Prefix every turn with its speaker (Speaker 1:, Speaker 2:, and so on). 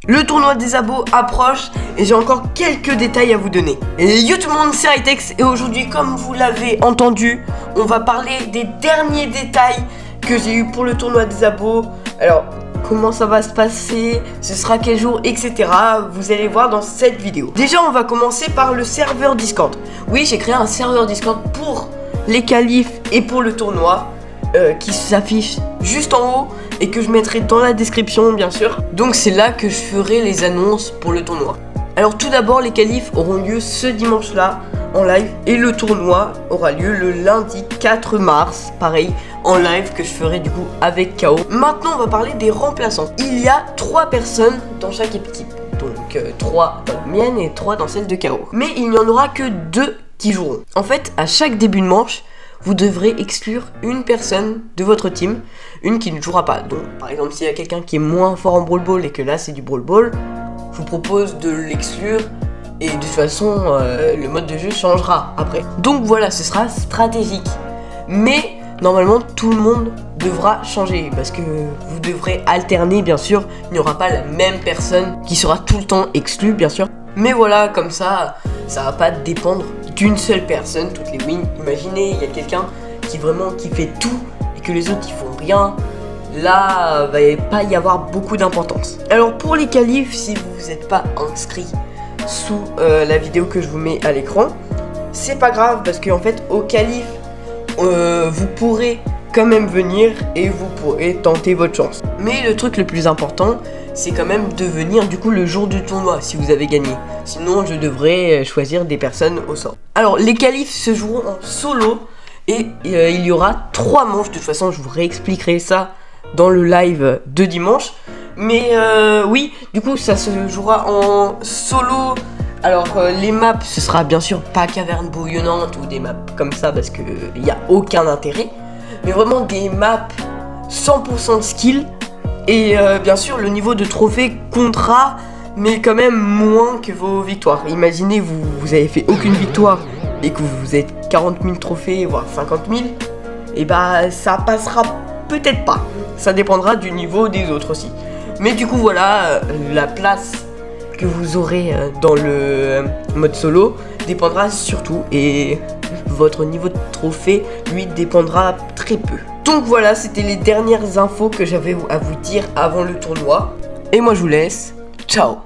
Speaker 1: Le tournoi des abos approche et j'ai encore quelques détails à vous donner. Et yo tout le monde, c'est Hightex et aujourd'hui, comme vous l'avez entendu, on va parler des derniers détails que j'ai eu pour le tournoi des abos. Alors, comment ça va se passer, ce sera quel jour, etc. Vous allez voir dans cette vidéo. Déjà, on va commencer par le serveur Discord. Oui, j'ai créé un serveur Discord pour les qualifs et pour le tournoi qui s'affiche juste en haut et que je mettrai dans la description, bien sûr. Donc c'est là que je ferai les annonces pour le tournoi. Alors tout d'abord, les qualifs auront lieu ce dimanche-là en live et le tournoi aura lieu le lundi 4 mars, pareil, en live que je ferai du coup avec KO. Maintenant, on va parler des remplaçants. Il y a 3 personnes dans chaque équipe. Donc 3 dans la mienne et 3 dans celle de KO. Mais il n'y en aura que 2 qui joueront. En fait, à chaque début de manche, vous devrez exclure une personne de votre team, une qui ne jouera pas. Donc par exemple, s'il y a quelqu'un qui est moins fort en Brawl Ball et que là c'est du Brawl Ball, je vous propose de l'exclure et de toute façon le mode de jeu changera après. Donc voilà, ce sera stratégique. Mais normalement tout le monde devra changer parce que vous devrez alterner, bien sûr. Il n'y aura pas la même personne qui sera tout le temps exclue, bien sûr. Mais voilà, comme ça va pas dépendre d'une seule personne toutes les wins. Imaginez, il y a quelqu'un qui fait tout et que les autres ils font rien. Là, va pas y avoir beaucoup d'importance. Alors pour les qualifs, si vous n'êtes pas inscrit sous la vidéo que je vous mets à l'écran, c'est pas grave parce qu'en fait au qualif, vous pourrez quand même venir et vous pourrez tenter votre chance. Mais le truc le plus important, c'est quand même de venir du coup le jour du tournoi si vous avez gagné. Sinon je devrais choisir des personnes au sort. Alors les qualifs se joueront en solo et il y aura 3 manches. De toute façon je vous réexpliquerai ça dans le live de dimanche. Mais oui, du coup ça se jouera en solo. Alors les maps, ce sera bien sûr pas caverne bouillonnante ou des maps comme ça parce que il n'y a aucun intérêt. Mais vraiment des maps 100% skill. Et bien sûr le niveau de trophée comptera, mais quand même moins que vos victoires. Imaginez vous avez fait aucune victoire et que vous êtes 40 000 trophées, voire 50 000. Et bah ça passera peut-être pas. Ça dépendra du niveau des autres aussi. Mais du coup voilà, la place que vous aurez dans le mode solo dépendra surtout. Et votre niveau de trophée, lui, dépendra très peu. Donc voilà, c'était les dernières infos que j'avais à vous dire avant le tournoi. Et moi je vous laisse. Ciao.